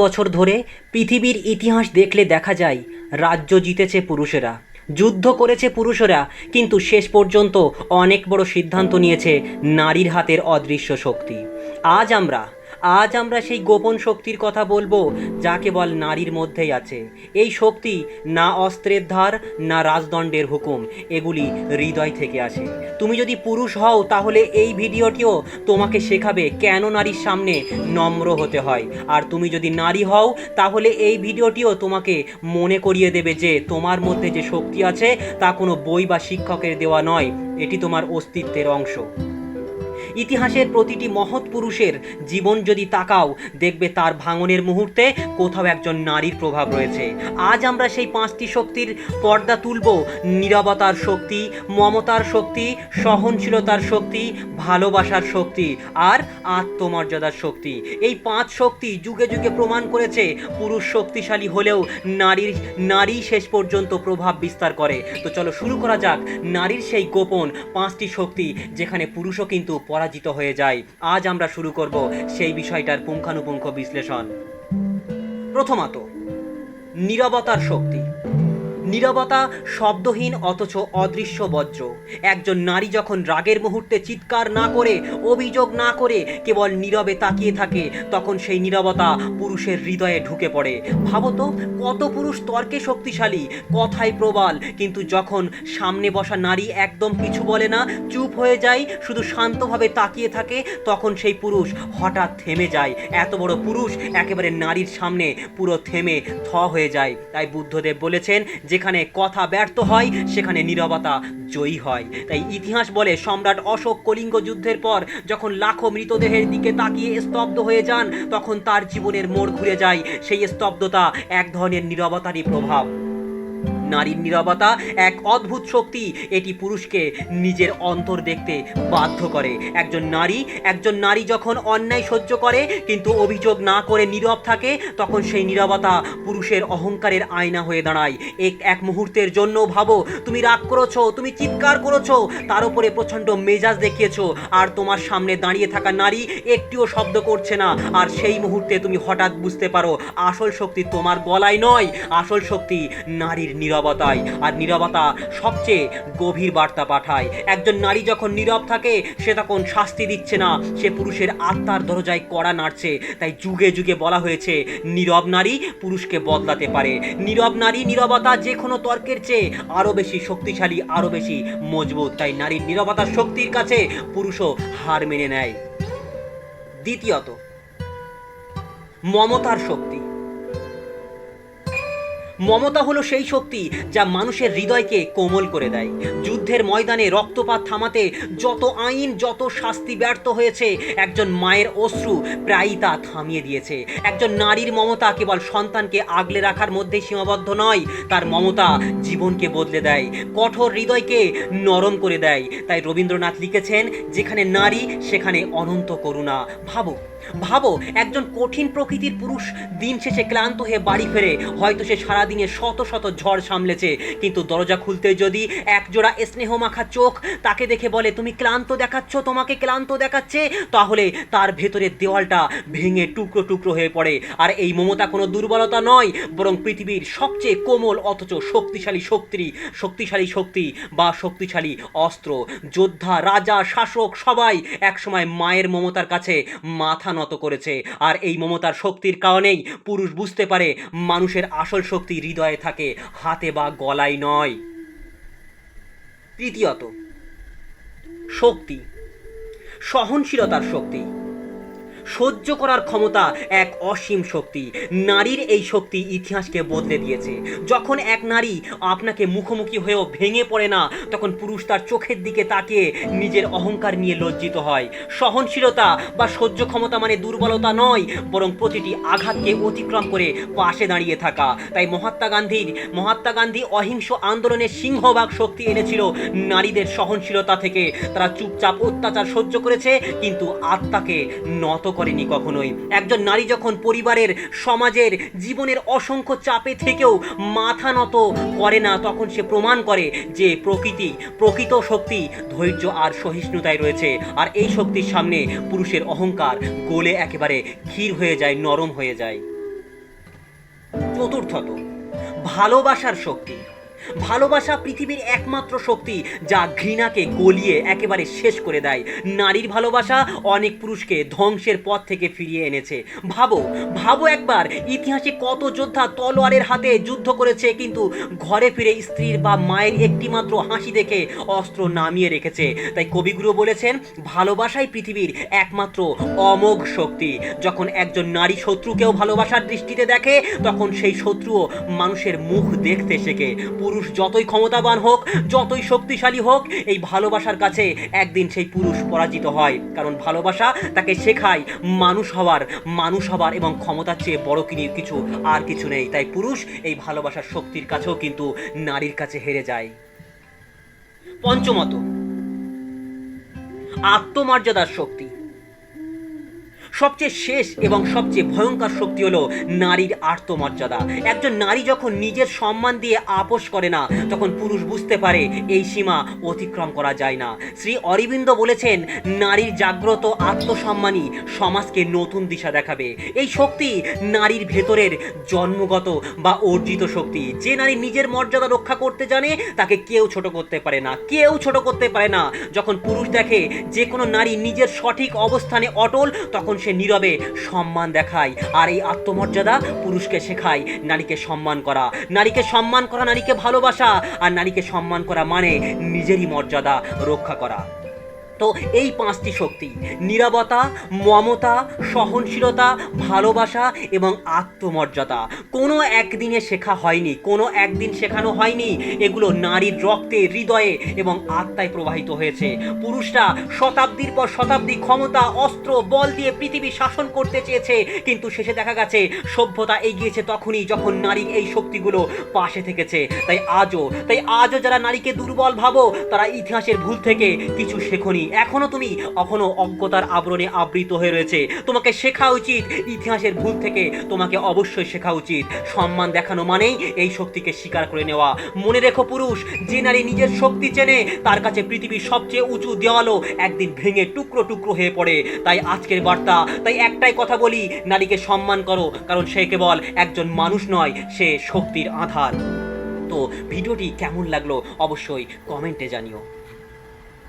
বছর ধরে পৃথিবীর ইতিহাস দেখলে দেখা যায় রাজ্য জিতেছে পুরুষেরা, যুদ্ধ করেছে পুরুষেরা, কিন্তু শেষ পর্যন্ত অনেক বড় সিদ্ধান্ত নিয়েছে নারীর হাতের অদৃশ্য শক্তি। আজ আমরা আজ আমরা সেই গোপন শক্তির কথা বলবো যা কেবল নারীর মধ্যেই আছে। এই শক্তি না অস্ত্রের ধার, না রাজদণ্ডের হুকুম, এগুলি হৃদয় থেকে আসে। তুমি যদি পুরুষ হও তাহলে এই ভিডিওটিও তোমাকে শেখাবে কেন নারীর সামনে নম্র হতে হয়, আর তুমি যদি নারী হও তাহলে এই ভিডিওটিও তোমাকে মনে করিয়ে দেবে যে তোমার মধ্যে যে শক্তি আছে তা কোনো বই বা শিক্ষকের দেওয়া নয়, এটি তোমার অস্তিত্বের অংশ। ইতিহাসের প্রতিটি মহৎ পুরুষের জীবন যদি তাকাও, দেখবে তার ভাঙনের মুহূর্তে কোথাও একজন নারীর প্রভাব রয়েছে। আজ আমরা সেই 5টি শক্তির পর্দা তুলব: নীরবতার শক্তি, মমতার শক্তি, সহনশীলতার শক্তি, ভালোবাসার শক্তি আর আত্মমর্যাদার শক্তি। এই 5 শক্তি যুগে যুগে প্রমাণ করেছে পুরুষ শক্তিশালী হলেও নারী শেষ পর্যন্ত প্রভাব বিস্তার করে। তো চলো শুরু করা যাক নারীর সেই গোপন 5টি শক্তি যেখানে পুরুষও কিন্তু পরাজিত হয়ে যায়। আজ আমরা শুরু করব সেই বিষয়টার পুঙ্খানুপুঙ্খ বিশ্লেষণ। প্রথমত, নীরবতার শক্তি। নীরবতা শব্দহীন অথচ অদৃশ্য বজ্র। একজন নারী যখন রাগের মুহূর্তে চিৎকার না করে, অভিযোগ না করে কেবল নীরবে তাকিয়ে থাকে, তখন সেই নীরবতা পুরুষের হৃদয়ে ঢুকে পড়ে। ভাবো তো, কত পুরুষ তর্কে শক্তিশালী, কথায় প্রবল, কিন্তু যখন সামনে বসা নারী একদম কিছু বলে না, চুপ হয়ে যায়, শুধু শান্তভাবে তাকিয়ে থাকে, তখন সেই পুরুষ হঠাৎ থেমে যায়। এত বড় পুরুষ একেবারে নারীর সামনে পুরো থেমে হয়ে যায়। তাই বুদ্ধদেব বলেছেন, যেখানে কথা ব্যর্থ হয় সেখানে নীরবতা জয়ী হয়। তাই ইতিহাস বলে, সম্রাট অশোক কলিঙ্গ যুদ্ধের পর যখন লাখো মৃতদেহের দিকে তাকিয়ে স্তব্ধ হয়ে যান, তখন তার জীবনের মোড় ঘুরে যায়। সেই স্তব্ধতা এক ধরনের নীরবতারই প্রভাব। নারীর নীরবতা এক অদ্ভুত শক্তি, এটি পুরুষকে নিজের অন্তর দেখতে বাধ্য করে। একজন নারী যখন অন্যায় সহ্য করে কিন্তু অভিযোগ না করে নীরব থাকে, তখন সেই নীরবতা পুরুষের অহংকারের আয়না হয়ে দাঁড়ায়। এক মুহূর্তের জন্য ভাবো, তুমি রাগ করেছো, তুমি চিৎকার করেছো, তার উপরে প্রচণ্ড মেজাজ দেখিয়েছো, আর তোমার সামনে দাঁড়িয়ে থাকা নারী একটিও শব্দ করছে না। আর সেই মুহূর্তে তুমি হঠাৎ বুঝতে পারো আসল শক্তি তোমার গলায় নয়, আসল শক্তি নারীর নীরবতায়। আর নীরবতা সবচেয়ে গভীর বার্তা পাঠায়। একজন নারী যখন নীরব থাকে, সে তখন শাস্তি দিচ্ছে না, সে পুরুষের আত্মার দরজায় কড়া নাড়ছে। তাই যুগে যুগে বলা হয়েছে, নীরব নারী পুরুষকে বদলাতে পারে। নীরব নারী, নীরবতা যে কোনো তর্কের চেয়ে আরো বেশি শক্তিশালী, আরো বেশি মজবুত। তাই নারীর নীরবতার শক্তির কাছে পুরুষও হার মেনে নেয়। দ্বিতীয়ত, মমতার শক্তি। মমতা হলো সেই শক্তি যা মানুষের হৃদয়কে কোমল করে দেয়। যুদ্ধের ময়দানে রক্তপাত থামাতে যত আইন, যত শাস্তি ব্যর্থ হয়েছে, একজন মায়ের অশ্রু প্রায়ই তা থামিয়ে দিয়েছে। একজন নারীর মমতা কেবল সন্তানকে আগলে রাখার মধ্যে সীমাবদ্ধ নয়, তার মমতা জীবনকে বদলে দেয়, কঠোর হৃদয়কে নরম করে দেয়। তাই রবীন্দ্রনাথ লিখেছেন, যেখানে নারী সেখানে অনন্ত করুণা। ভাবো, একজন কঠিন প্রকৃতির পুরুষ দিন শেষে ক্লান্ত হয়ে বাড়ি ফেরে। হয়তো সে সারাদিনে শত শত ঝড় সামলেছে, কিন্তু দরজা খুলতে যদি একজোড়া স্নেহমাখা চোখ তাকে দেখে বলে, তুমি ক্লান্ত দেখাচ্ছ, তোমাকে ক্লান্ত দেখাচ্ছে, তাহলে তার ভেতরের দেওয়ালটা ভেঙে টুকরো টুকরো হয়ে পড়ে। আর এই মমতা কোনো দুর্বলতা নয়, বরং পৃথিবীর সবচেয়ে কোমল অথচ শক্তিশালী শক্তি বা শক্তিশালী অস্ত্র। যোদ্ধা, রাজা, শাসক সবাই একসময় মায়ের মমতার কাছে মাথা নত করেছে। আর এই মমতার শক্তির কারণেই পুরুষ বুঝতে পারে মানুষের আসল শক্তি হৃদয়ে থাকে, হাতে বা গলায় নয়। তৃতীয়ত, শক্তি, সহনশীলতার শক্তি। সহ্য করার ক্ষমতা এক অসীম শক্তি। নারীর এই শক্তি ইতিহাসকে বদলে দিয়েছে। যখন এক নারী আপনাকে মুখোমুখি হয়েও ভেঙে পড়ে না, তখন পুরুষ তার চোখের দিকে তাকিয়ে নিজের অহংকার নিয়ে লজ্জিত হয়। সহনশীলতা বা সহ্য ক্ষমতা মানে দুর্বলতা নয়, বরং প্রতিটি আঘাতকে অতিক্রম করে পাশে দাঁড়িয়ে থাকা। তাই মহাত্মা গান্ধী অহিংস আন্দোলনের সিংহভাগ শক্তি এনেছিল নারীদের সহনশীলতা থেকে। তারা চুপচাপ অত্যাচার সহ্য করেছে, কিন্তু আত্মাকে নত করেনি কখনোই। একজন নারী যখন পরিবারের, সমাজের, জীবনের অসংখ্য চাপে থেকেও মাথা নত করে না, তখন সে প্রমাণ করে যে প্রকৃত শক্তি ধৈর্য আর সহিষ্ণুতায় রয়েছে। আর এই শক্তির সামনে পুরুষের অহংকার গলে একেবারে ক্ষীর হয়ে যায়, নরম হয়ে যায়। চতুর্থত, ভালোবাসার শক্তি। ভালোবাসা পৃথিবীর একমাত্র শক্তি যা ঘৃণাকে গলিয়ে একেবারে শেষ করে দেয়। নারীর ভালোবাসা অনেক পুরুষকে ধ্বংসের পথ থেকে ফিরিয়ে এনেছে। ভাবো ভাবো একবার, ইতিহাসে কত যোদ্ধা তলোয়ারের হাতে যুদ্ধ করেছে, কিন্তু ঘরে ফিরে স্ত্রীর বা মায়ের একটি মাত্র হাসি দেখে অস্ত্র নামিয়ে রেখেছে। তাই কবিগুরু বলেছেন, ভালোবাসাই পৃথিবীর একমাত্র অমোঘ শক্তি। যখন একজন নারী শত্রুকেও ভালোবাসার দৃষ্টিতে দেখে, তখন সেই শত্রুও মানুষের মুখ দেখতে শেখে। পুরুষ যতই ক্ষমতাবান হোক, যতই শক্তিশালী হোক, এই ভালোবাসার কাছে একদিন সেই পুরুষ পরাজিত হয়। কারণ ভালোবাসা তাকে শেখায় মানুষ হবার এবং ক্ষমতার চেয়ে বড় কিছু আর কিছু নেই। তাই পুরুষ এই ভালোবাসার শক্তির কাছেও কিন্তু নারীর কাছে হেরে যায়। পঞ্চমত, আত্মমর্যাদার শক্তি। সবচেয়ে শেষ এবং সবচেয়ে ভয়ঙ্কর শক্তি হলো নারীর আত্মমর্যাদা। একজন নারী যখন নিজের সম্মান দিয়ে আপোষ করে না, তখন পুরুষ বুঝতে পারে এই সীমা অতিক্রম করা যায় না। শ্রী অরবিন্দ বলেছেন, নারীর জাগ্রত আত্মসম্মানই সমাজকে নতুন দিশা দেখাবে। এই শক্তি নারীর ভেতরের জন্মগত বা অর্জিত শক্তি। যে নারী নিজের মর্যাদা রক্ষা করতে জানে, তাকে কেউ ছোট করতে পারে না, কেউ ছোট করতে পারে না। যখন পুরুষ দেখে যে কোনো নারী নিজের সঠিক অবস্থানে অটল, তখন সে নীরবে সম্মান দেখায়। আর এই আত্মমর্যাদা পুরুষকে শেখায় নারীকে সম্মান করা। নারীকে সম্মান করা, নারীকে ভালোবাসা। আর নারীকে সম্মান করা মানে নিজেরই মর্যাদা রক্ষা করা। তো এই পাঁচটি শক্তি, নীরবতা, মমতা, সহনশীলতা, ভালোবাসা এবং আত্মমর্যাদা, কোনো একদিনে শেখা হয়নি, কোনো একদিন শেখানো হয়নি। এগুলো নারীর রক্তে, হৃদয়ে এবং আত্মায় প্রবাহিত হয়েছে। পুরুষরা শতাব্দীর পর শতাব্দী ক্ষমতা, অস্ত্র, বল দিয়ে পৃথিবী শাসন করতে চেয়েছে, কিন্তু শেষে দেখা গেছে সভ্যতা এগিয়েছে তখনই যখন নারীর এই শক্তিগুলো পাশে থেকেছে। তাই আজও যারা নারীকে দুর্বল ভাবো, তারা ইতিহাসের ভুল থেকে কিছু শেখনি। এখনো অজ্ঞতার আবরণে আবৃত হয়ে রয়েছে। তোমাকে শেখা উচিত, ইতিহাসের ভুল থেকে তোমাকে অবশ্যই শেখা উচিত। সম্মান দেখানো মানেই এই শক্তিকে স্বীকার করে নেওয়া। মনে রেখো পুরুষ, যে নারী নিজের শক্তি চেনে, তার কাছে পৃথিবীর সবচেয়ে উঁচু দেওয়ালও একদিন ভেঙে টুকরো টুকরো হয়ে পড়ে। তাই আজকের বার্তা, তাই একটাই কথা বলি, নারীকে সম্মান করো, কারণ সে কেবল একজন মানুষ নয়, সে শক্তির আধার। তো ভিডিওটি কেমন লাগলো অবশ্যই কমেন্টে জানিও।